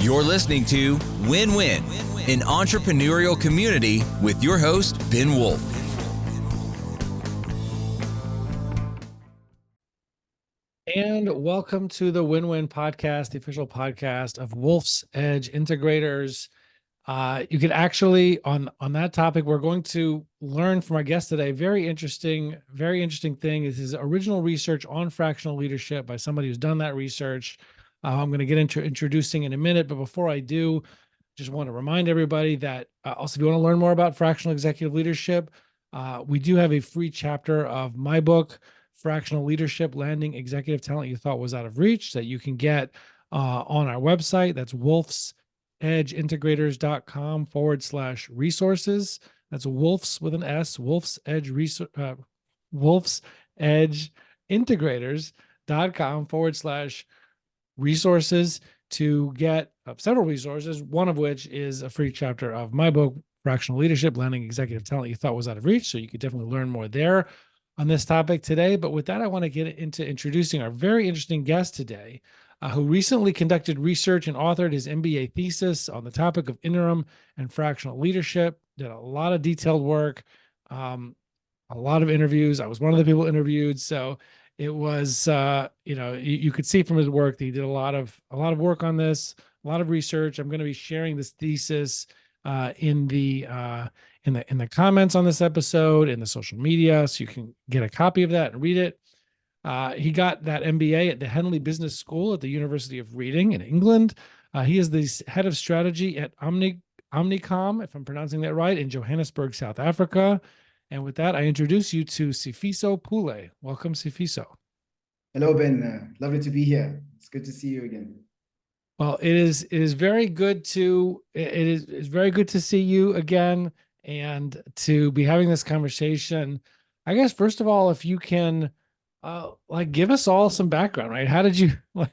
You're listening to Win-Win, an entrepreneurial community with your host, Ben Wolf. And welcome to the Win-Win podcast, the official podcast of Wolf's Edge Integrators. You could actually, on that topic, we're going to learn from our guest today. Very interesting thing is his original research on fractional leadership by somebody who's done that research. I'm going to get into introducing in a minute, but before I do, just want to remind everybody that also, if you want to learn more about fractional executive leadership, we do have a free chapter of my book, Fractional Leadership, Landing Executive Talent You Thought Was Out of Reach, that you can get on our website. That's wolfsedgeintegrators.com/resources. That's Wolf's with an S, wolfsedgeintegrators.com/resources to get several resources, one of which is a free chapter of my book, Fractional Leadership, Landing Executive Talent You Thought Was Out of Reach. So you could definitely learn more there on this topic today. But with that, I want to get into introducing our very interesting guest today, who recently conducted research and authored his MBA thesis on the topic of interim and fractional leadership. Did a lot of detailed work, a lot of interviews. I was one of the people interviewed. So it was, you could see from his work that he did a lot of work on this, a lot of research. I'm going to be sharing this thesis in the comments on this episode, in the social media, so you can get a copy of that and read it. He got that MBA at the Henley Business School at the University of Reading in England. He is the head of strategy at Omnicom, if I'm pronouncing that right, in Johannesburg, South Africa. And with that, I introduce you to Sifiso Pule. Welcome, Sifiso. Hello, Ben. Lovely to be here. It's good to see you again. Well, it is very good to see you again and to be having this conversation. I guess first of all, if you can give us all some background, right? How did you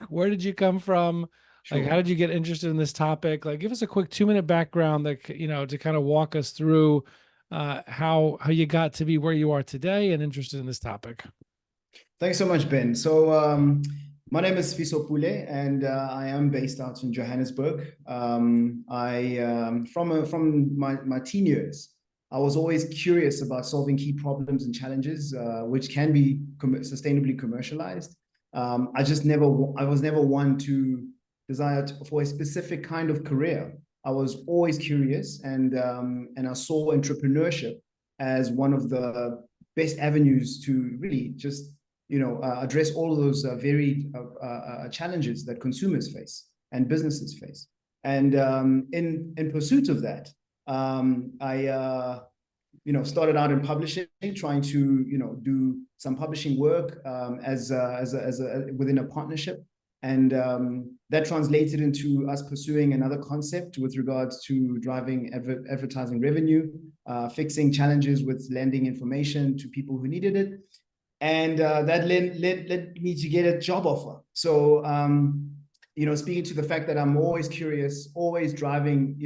where did you come from? Sure. How did you get interested in this topic? Give us a quick 2-minute background that to kind of walk us through how you got to be where you are today and interested in this topic. Thanks so much, Ben. So my name is Sifiso Pule, and I am based out in Johannesburg. From my teen years, I was always curious about solving key problems and challenges, which can be sustainably commercialized. I was never one to desire for a specific kind of career. I was always curious, and I saw entrepreneurship as one of the best avenues to really just address all of those varied challenges that consumers face and businesses face. And in pursuit of that, I started out in publishing, trying to do some publishing work within a partnership. And that translated into us pursuing another concept with regards to driving advertising revenue, fixing challenges with lending information to people who needed it. And that led me to get a job offer. So, speaking to the fact that I'm always curious, always driving,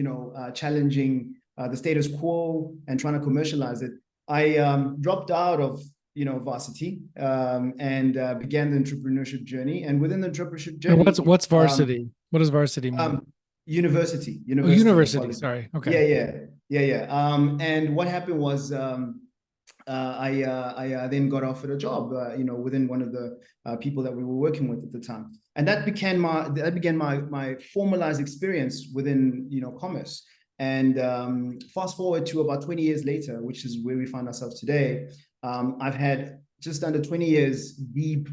challenging the status quo and trying to commercialize it, I dropped out of varsity and began the entrepreneurship journey. And within the entrepreneurship journey, and what's varsity? What does varsity mean? University. University. Sorry. Okay. Yeah. And what happened was I then got offered a job, within one of the people that we were working with at the time, and that began my formalized experience within commerce. And fast forward to about 20 years later, which is where we find ourselves today. I've had just under 20 years deep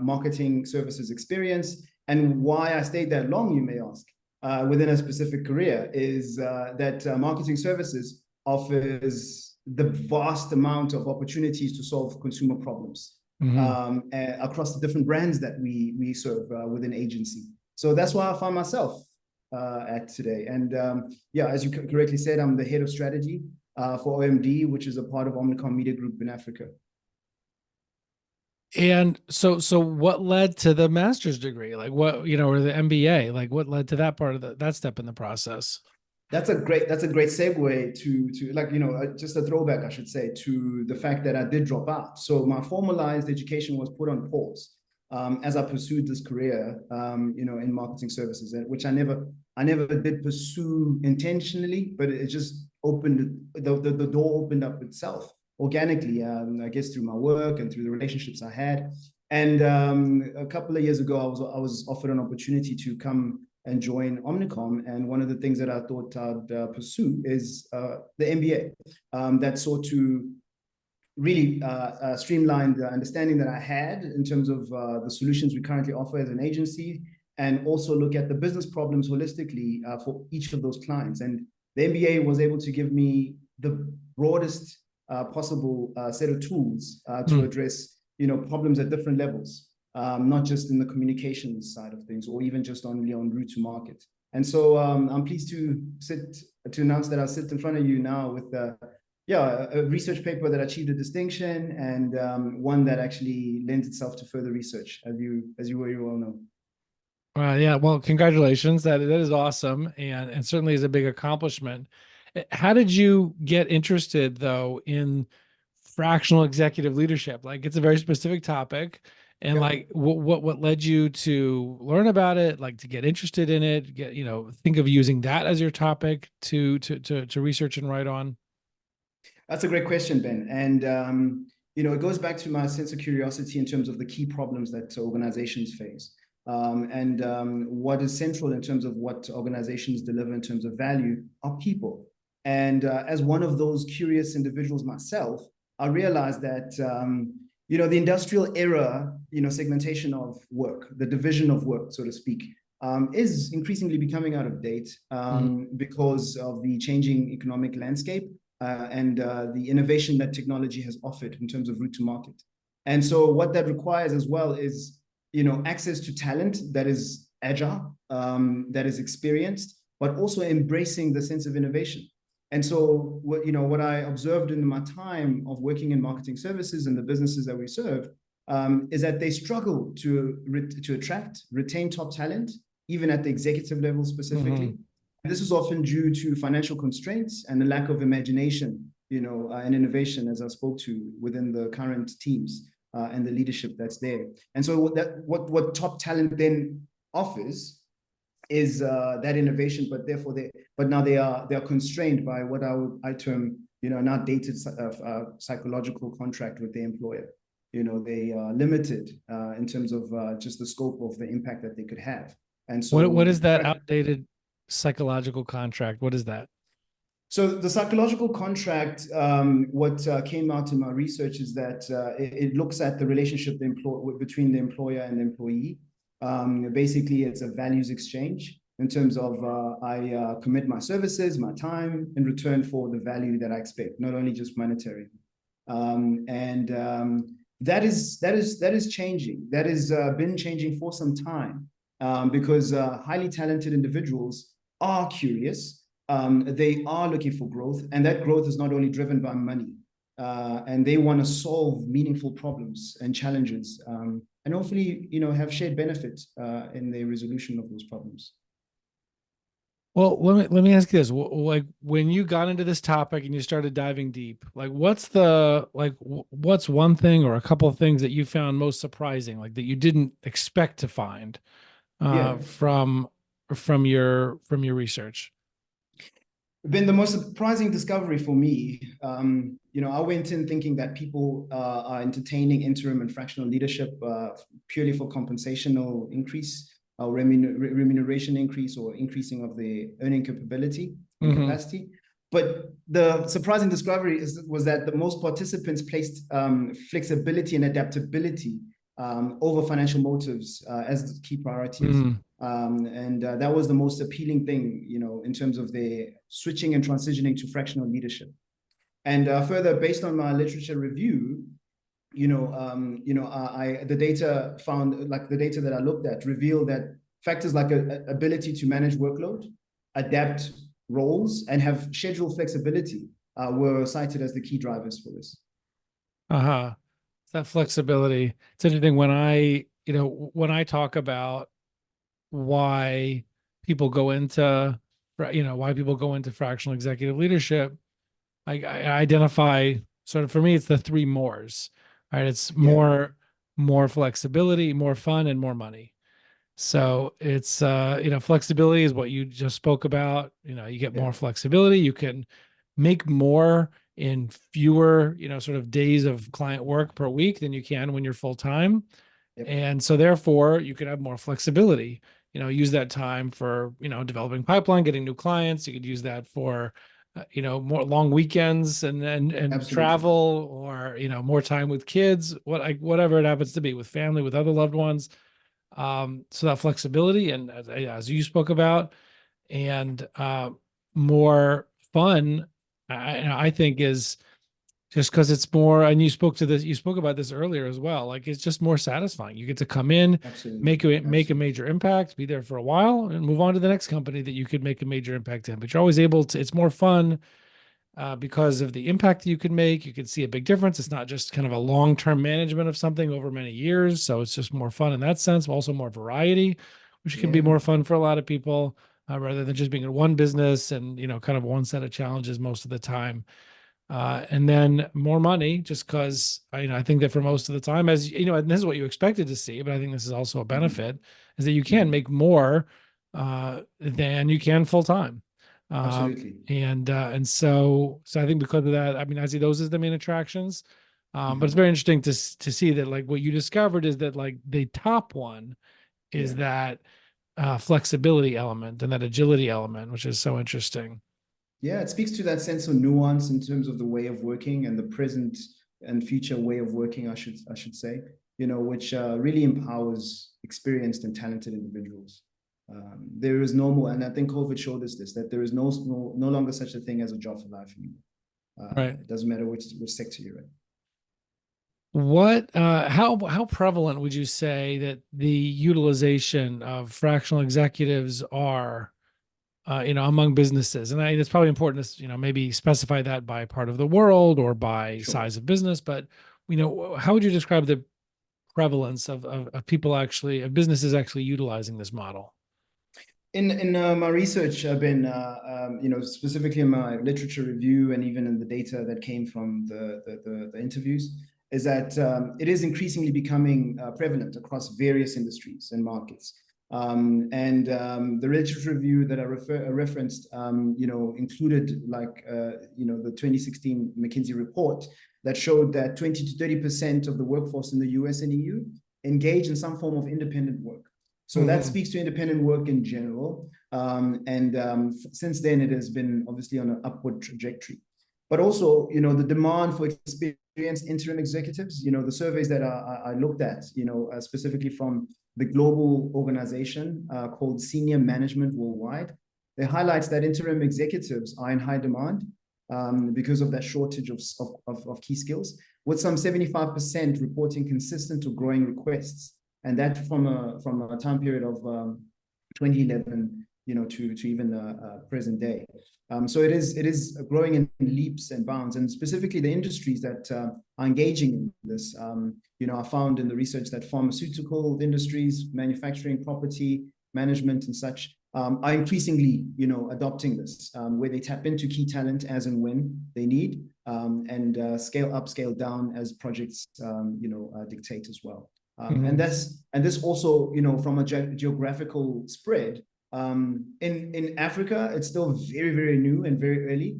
marketing services experience. And why I stayed that long, you may ask, within a specific career, is that marketing services offers the vast amount of opportunities to solve consumer problems across the different brands that we serve within agency. So that's why I found myself at today. And as you correctly said, I'm the head of strategy for OMD, which is a part of Omnicom Media Group in Africa. And so what led to the master's degree? Or the MBA? What led to that part of that step in the process? That's a great segue to just a throwback, I should say, to the fact that I did drop out. So my formalized education was put on pause. as I pursued this career, in marketing services, which I never did pursue intentionally, but it just opened, the door opened up itself organically, I guess through my work and through the relationships I had. And a couple of years ago, I was offered an opportunity to come and join Omnicom. And one of the things that I thought I'd pursue is the MBA that sought to really streamline the understanding that I had in terms of the solutions we currently offer as an agency, and also look at the business problems holistically for each of those clients. And the MBA was able to give me the broadest possible set of tools to address, problems at different levels, not just in the communications side of things, or even just only on route to market. And so I'm pleased to announce that I sit in front of you now with a research paper that achieved a distinction, and one that actually lends itself to further research, as you very well know. Yeah, well, congratulations. That is awesome, and certainly is a big accomplishment. How did you get interested, though, in fractional executive leadership? Like, it's a very specific topic, and like, what led you to learn about it, like to get interested in it, think of using that as your topic to research and write on? That's a great question, Ben. And it goes back to my sense of curiosity in terms of the key problems that organizations face. And what is central in terms of what organizations deliver in terms of value are people. And as one of those curious individuals myself, I realized that the industrial era, segmentation of work, the division of work, so to speak, is increasingly becoming out of date because of the changing economic landscape and the innovation that technology has offered in terms of route to market. And so what that requires as well is access to talent that is agile, that is experienced, but also embracing the sense of innovation. And so what I observed in my time of working in marketing services and the businesses that we serve is that they struggle to attract, retain top talent, even at the executive level specifically. And this is often due to financial constraints and the lack of imagination, and innovation, as I spoke to, within the current teams. And the leadership that's there. And so what top talent then offers is that innovation, but now they are constrained by what I term an outdated psychological contract with the employer. They are limited in terms of just the scope of the impact that they could have. And so what is that outdated psychological contract? What is that? So the psychological contract, what came out in my research is that it looks at the relationship between the employer and the employee. Basically, it's a values exchange in terms of I commit my services, my time in return for the value that I expect, not only just monetary. And that is changing. That has been changing for some time because highly talented individuals are curious. They are looking for growth, and that growth is not only driven by money, and they want to solve meaningful problems and challenges, and hopefully, have shared benefits in the resolution of those problems. Well, let me ask you this: like, when you got into this topic and you started diving deep, like, what's one thing or a couple of things that you found most surprising, like that you didn't expect to find from your research? Been the most surprising discovery for me. I went in thinking that people are entertaining interim and fractional leadership purely for compensational increase, or remuneration increase, or increasing of the earning capability and capacity. But the surprising discovery was that the most participants placed flexibility and adaptability over financial motives as the key priorities. And that was the most appealing thing, in terms of the switching and transitioning to fractional leadership. And further, based on my literature review, the data found, like the data that I looked at, revealed that factors like ability to manage workload, adapt roles, and have schedule flexibility were cited as the key drivers for this. That flexibility. It's interesting when I talk about why people go into fractional executive leadership, I identify, sort of, for me, it's the three mores, right? It's more more flexibility, more fun, and more money. So it's flexibility is what you just spoke about. You get Yeah, more flexibility. You can make more in fewer, sort of days of client work per week than you can when you're full time. yep, And so therefore you could have more flexibility. Use that time for, developing pipeline, getting new clients. You could use that for more long weekends and absolutely. travel, or more time with kids, whatever it happens to be, with family, with other loved ones. So that flexibility, and as you spoke about, and more fun, I think, is just because it's more. And you spoke about this earlier as well. Like, it's just more satisfying. You get to come in, Absolutely. make a Absolutely. major impact, be there for a while, and move on to the next company that you could make a major impact in. But you're always able to. It's more fun because of the impact you can make. You can see a big difference. It's not just kind of a long-term management of something over many years. So it's just more fun in that sense, but also more variety, which can be Yeah, more fun for a lot of people, rather than just being in one business and, kind of one set of challenges most of the time. And then more money, just because I think that for most of the time, as you know, and this is what you expected to see, but I think this is also a mhm, benefit, is that you can mhm. make more than you can full time. Absolutely. And so I think because of that, I mean, I see those as the main attractions. But it's Mhm. very interesting to see that, like, what you discovered is that, like, the top one is Yeah. that flexibility element and that agility element, which is so interesting. Yeah, it speaks to that sense of nuance in terms of the way of working and the present and future way of working, I should say, which really empowers experienced and talented individuals. There is no more, and I think COVID showed us this, that there is no longer such a thing as a job for life anymore. Right. It doesn't matter which sector you're in. How prevalent would you say that the utilization of fractional executives are, among businesses? And it's probably important to, maybe specify that by part of the world or by Sure. size of business. But, how would you describe the prevalence of people actually, of businesses actually utilizing this model? In my research, I've been, specifically in my literature review and even in the data that came from the interviews, is that it is increasingly becoming prevalent across various industries and markets. The literature review that I referenced, included the 2016 McKinsey report that showed that 20 to 30% of the workforce in the US and EU engage in some form of independent work. So that Mm-hmm. speaks to independent work in general. Since then, it has been obviously on an upward trajectory. But also, the demand for experienced interim executives, the surveys that I looked at, specifically from the global organization called Senior Management Worldwide, they highlights that interim executives are in high demand because of that shortage of key skills, with some 75% reporting consistent or growing requests, and that from a time period of 2011, to even present day. So it is growing in leaps and bounds, and specifically the industries that are engaging in this. I found in the research that pharmaceutical industries, manufacturing, property management, and such are increasingly, adopting this, where they tap into key talent as and when they need, and scale up, scale down as projects, dictate as well. Mm-hmm. And this also, from a geographical spread, in Africa, it's still very, very new and very early.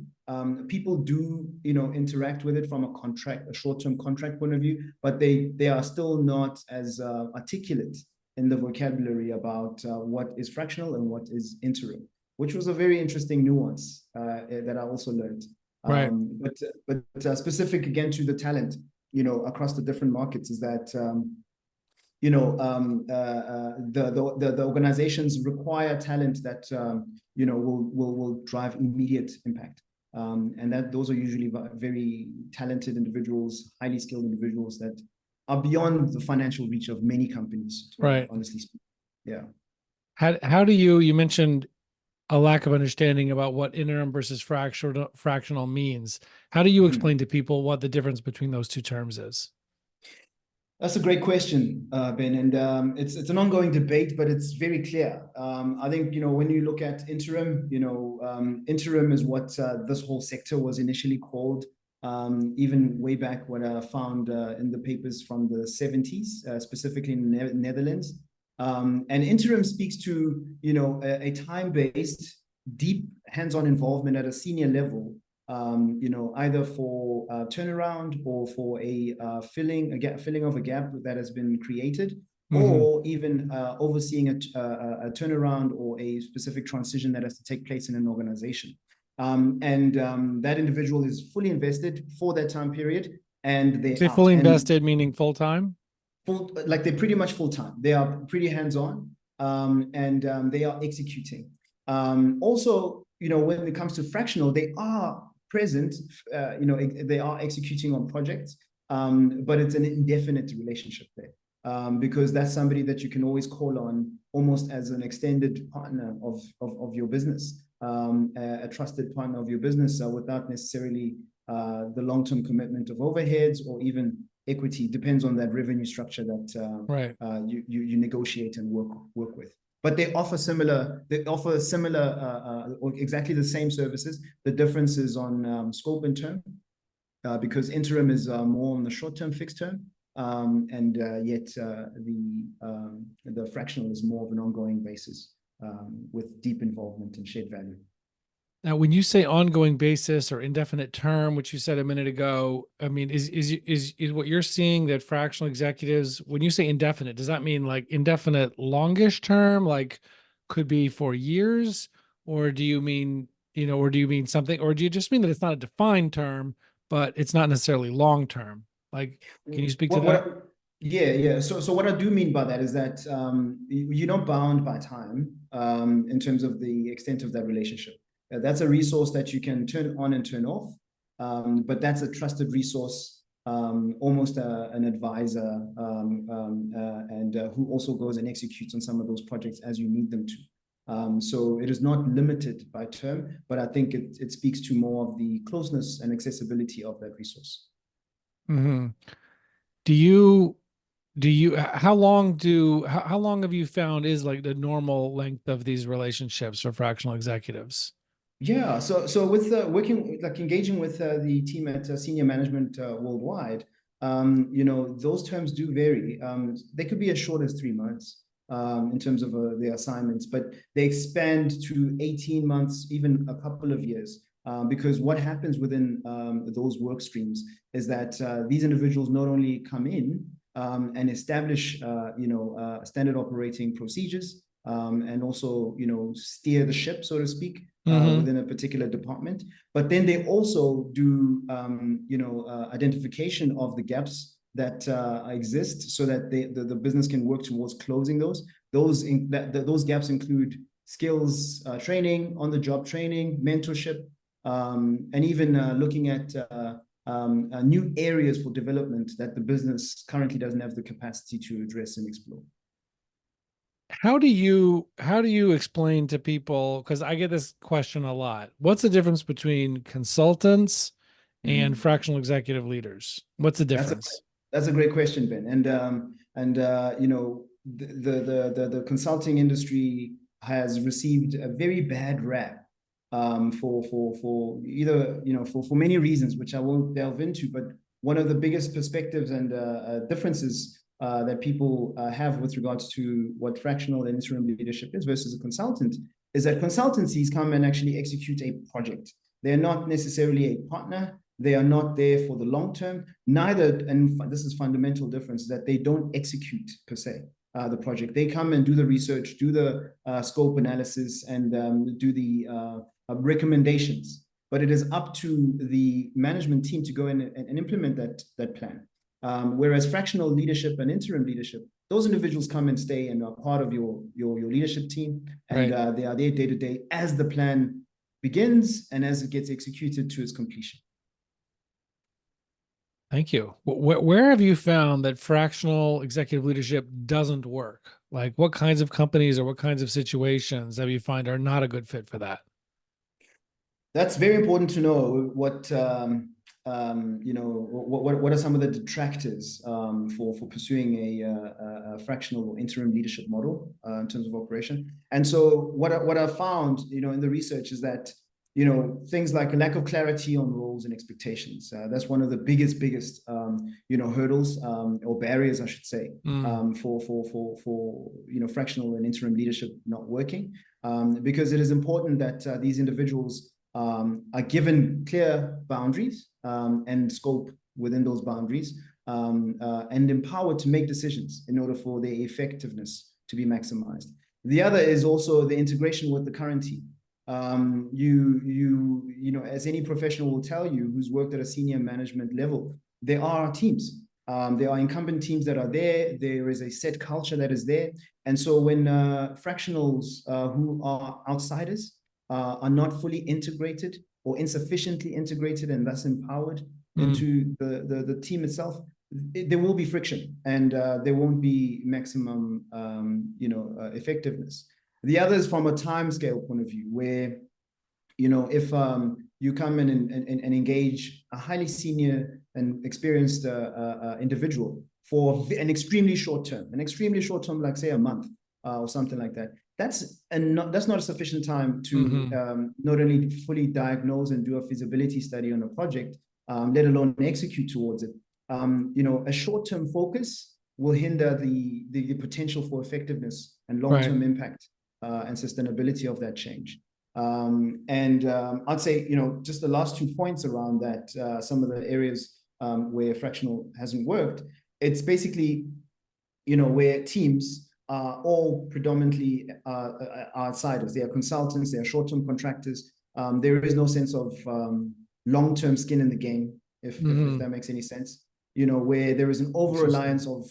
People do, interact with it from a short-term contract point of view, but they are still not as articulate in the vocabulary about what is fractional and what is interim, which was a very interesting nuance that I also learned. Right. But specific again to the talent, across the different markets, is that the organizations require talent that will drive immediate impact, and that those are usually very talented individuals, highly skilled individuals that are beyond the financial reach of many companies, to Right. honestly speak. Yeah. How do you mentioned a lack of understanding about what interim versus fractional means? How do you Mhm. explain to people what the difference between those two terms is? That's a great question, Ben, and it's an ongoing debate, but it's very clear. I think when you look at interim, interim is what this whole sector was initially called even way back what I found in the papers from the 70s, specifically in the Netherlands. And interim speaks to, a time-based, deep hands-on involvement at a senior level, either for turnaround or for a filling of a gap that has been created, or even overseeing a turnaround or a specific transition that has to take place in an organization. That individual is fully invested for that time period, and they're fully invested, meaning full-time? Like they're pretty much full-time. They are pretty hands-on, and they are executing. Also, when it comes to fractional, they are present, they are executing on projects, but it's an indefinite relationship there, because that's somebody that you can always call on almost as an extended partner of your business, a trusted partner of your business, without necessarily the long-term commitment of overheads or even equity. Depends on that revenue structure that you negotiate and work with. But they offer similar, or exactly the same services. The difference is on scope and term, because interim is more on the short-term fixed term, and yet the fractional is more of an ongoing basis, with deep involvement and shared value. Now, when you say ongoing basis or indefinite term, which you said a minute ago, I mean, is what you're seeing that fractional executives, when you say indefinite, does that mean like indefinite longish term, like could be for years, or do you mean, or do you mean something, or do you just mean that it's not a defined term, but it's not necessarily long term? Like, can you speak to that? Yeah. So what I do mean by that is that you're not bound by time in terms of the extent of that relationship. That's a resource that you can turn on and turn off, but that's a trusted resource, almost an advisor, and who also goes and executes on some of those projects as you need them to. So it is not limited by term, but I think it speaks to more of the closeness and accessibility of that resource. Mm-hmm. How long have you found is like the normal length of these relationships for fractional executives? Yeah, so with engaging with the team at senior management worldwide, those terms do vary. They could be as short as 3 months in terms of their assignments, but they expand to 18 months, even a couple of years, because what happens within those work streams is that these individuals not only come in and establish, standard operating procedures, and also, steer the ship, so to speak, within a particular department. But then they also do, identification of the gaps that exist, so that the business can work towards closing those. Those gaps include skills training, on-the-job training, mentorship, and even looking at new areas for development that the business currently doesn't have the capacity to address and explore. How do you explain to people, because I get this question a lot, what's the difference between consultants and fractional executive leaders? What's the difference? That's a great question, Ben. The consulting industry has received a very bad rap for either, for many reasons, which I won't delve into, but one of the biggest perspectives and differences that people have with regards to what fractional and interim leadership is versus a consultant is that consultancies come and actually execute a project. They're not necessarily a partner. They are not there for the long term. Neither, and this is fundamental difference, that they don't execute per se the project. They come and do the research, do the scope analysis, and do the recommendations. But it is up to the management team to go in and implement that plan. Whereas fractional leadership and interim leadership, those individuals come and stay and are part of your leadership team, and they are there day to day as the plan begins and as it gets executed to its completion. Thank you. Where have you found that fractional executive leadership doesn't work? Like, what kinds of companies or what kinds of situations have you find are not a good fit for that? That's very important to know. What are some of the detractors for pursuing a fractional or interim leadership model in terms of operation? And so what I found, in the research is that things like a lack of clarity on roles and expectations. That's one of the biggest hurdles or barriers, I should say, for fractional and interim leadership not working, because it is important that these individuals are given clear boundaries and scope within those boundaries, and empowered to make decisions in order for their effectiveness to be maximized. The other is also the integration with the current team. As any professional will tell you who's worked at a senior management level, there are teams. There are incumbent teams that are there. There is a set culture that is there. And so when fractionals who are outsiders are not fully integrated or insufficiently integrated and thus empowered into the team itself, there will be friction, and there won't be maximum effectiveness. The other is from a time scale point of view, where if you come in and engage a highly senior and experienced individual for an extremely short term, like say a month or something like that, that's not a sufficient time to not only fully diagnose and do a feasibility study on a project, let alone execute towards it. A short-term focus will hinder the potential for effectiveness and long-term impact and sustainability of that change. I'd say, just the last 2 points around that, some of the areas where fractional hasn't worked, it's basically, where teams are all predominantly outsiders. They are consultants, they are short-term contractors. There is no sense of long-term skin in the game, if that makes any sense. Where there is an over-reliance of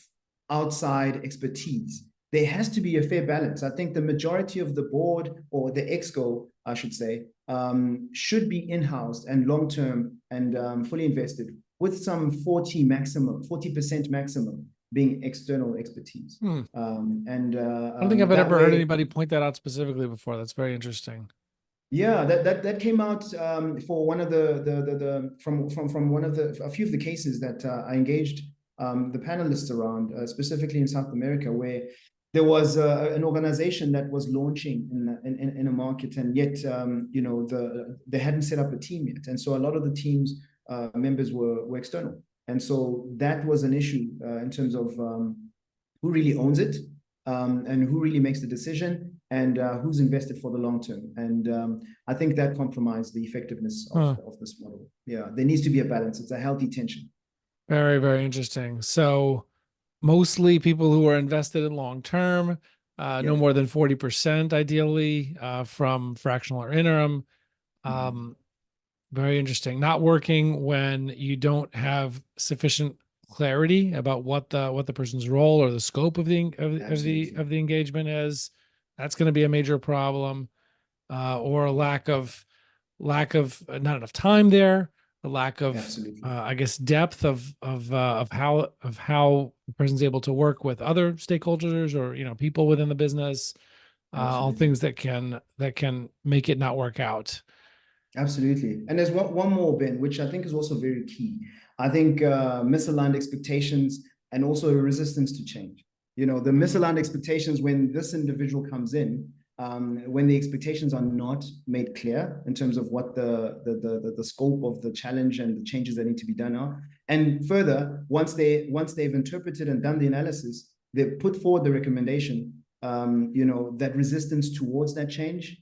outside expertise. There has to be a fair balance. I think the majority of the board, or the exco, I should say, should be in-house and long-term and fully invested, with some 40% maximum being external expertise. I don't think I've ever heard anybody point that out specifically before. That's very interesting. Yeah, that came out for one of from one of a few of the cases that I engaged the panelists around, specifically in South America, where there was an organization that was launching in a market, and yet they hadn't set up a team yet, and so a lot of the team's members were external, and so that was an issue in terms of who really owns it, and who really makes the decision, and who's invested for the long term. And I think that compromised the effectiveness of this model. Yeah, there needs to be a balance. It's a healthy tension. Very, very interesting. So mostly people who are invested in long term, no more than 40% ideally from fractional or interim. Very interesting. Not working when you don't have sufficient clarity about what the person's role or the scope of the engagement is. That's going to be a major problem, or a lack of not enough time there, the lack of I guess depth of how the person's able to work with other stakeholders or people within the business, all things that can make it not work out. Absolutely. And there's one more, Ben, which I think is also very key. I think misaligned expectations and also a resistance to change. The misaligned expectations when this individual comes in, when the expectations are not made clear in terms of what the scope of the challenge and the changes that need to be done are. And further, once they've interpreted and done the analysis, they've put forward the recommendation, that resistance towards that change.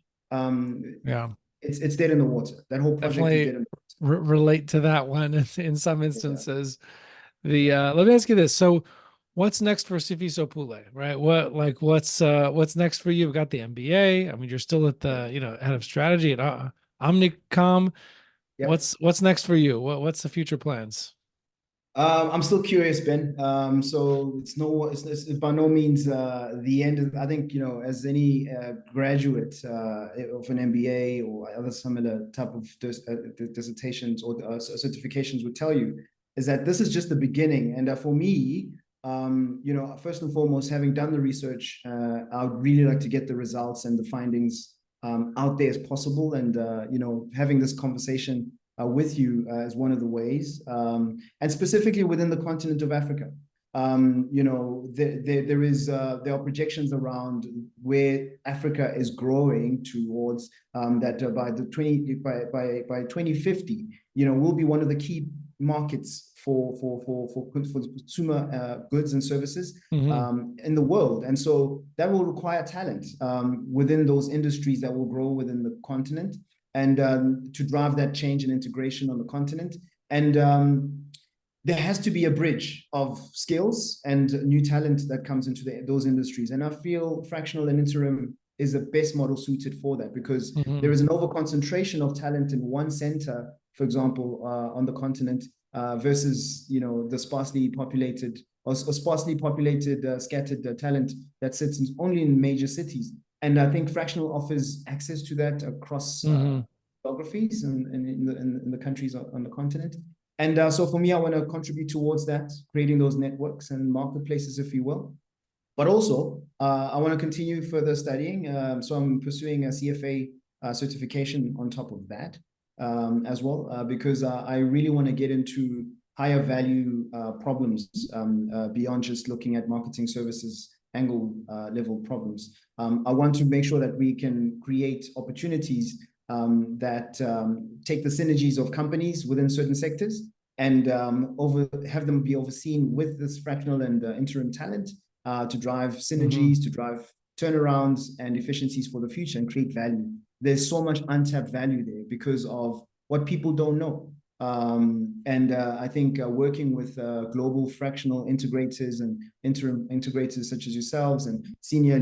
It's dead in the water. That whole project is dead in the water. Relate to that one in some instances. Let me ask you this. So what's next for Sifiso Pule, right? What's next for you? You've got the MBA. I mean, you're still at the, head of strategy at Omnicom. Yep. What's next for you? What's the future plans? I'm still curious, Ben. So it's by no means the end. I think, as any graduate of an MBA or other similar type of dissertations or certifications would tell you, is that this is just the beginning. And for me, first and foremost, having done the research, I would really like to get the results and the findings out there as possible. And, having this conversation with you is one of the ways, and specifically within the continent of Africa. there are projections around where Africa is growing towards that by 2050, will be one of the key markets for consumer goods and services in the world. And so that will require talent within those industries that will grow within the continent, and to drive that change and integration on the continent. And there has to be a bridge of skills and new talent that comes into those industries. And I feel fractional and interim is the best model suited for that, because there is an overconcentration of talent in one center, for example, on the continent, versus, the sparsely populated scattered talent that sits only in major cities. And I think fractional offers access to that across geographies and in the countries on the continent. And so for me, I want to contribute towards that, creating those networks and marketplaces, if you will. But also, I want to continue further studying. So I'm pursuing a CFA certification on top of that as well, because I really want to get into higher value problems beyond just looking at marketing services angle level problems. I want to make sure that we can create opportunities that take the synergies of companies within certain sectors and have them be overseen with this fractional and interim talent to drive synergies, to drive turnarounds and efficiencies for the future and create value. There's so much untapped value there because of what people don't know. I think working with global fractional integrators and interim integrators such as yourselves and senior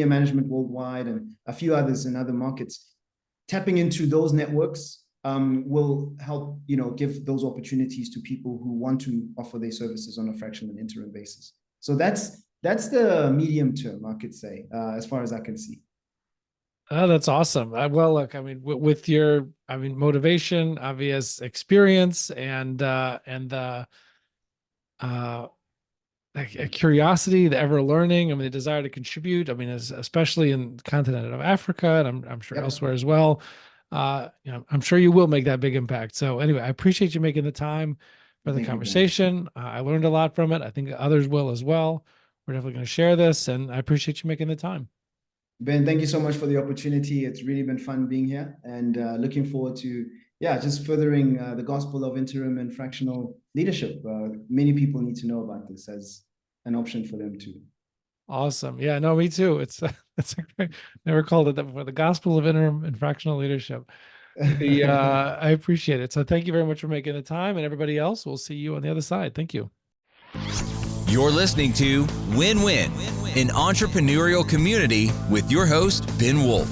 management worldwide, and a few others in other markets, tapping into those networks will help, give those opportunities to people who want to offer their services on a fractional and interim basis. So that's the medium term, I could say, as far as I can see. Oh, that's awesome. Well, look, with your, motivation, obvious experience, and the curiosity, the ever learning, the desire to contribute, especially in the continent of Africa, and I'm sure elsewhere as well. I'm sure you will make that big impact. So anyway, I appreciate you making the time for the conversation. I learned a lot from it. I think others will as well. We're definitely going to share this, and I appreciate you making the time. Ben, thank you so much for the opportunity. It's really been fun being here, and looking forward to, just furthering the gospel of interim and fractional leadership. Many people need to know about this as an option for them too. Awesome. Yeah, no, me too. It's never called it that before. The gospel of interim and fractional leadership. I appreciate it. So thank you very much for making the time, and everybody else, we'll see you on the other side. Thank you. You're listening to Win-Win, an entrepreneurial community with your host, Ben Wolf.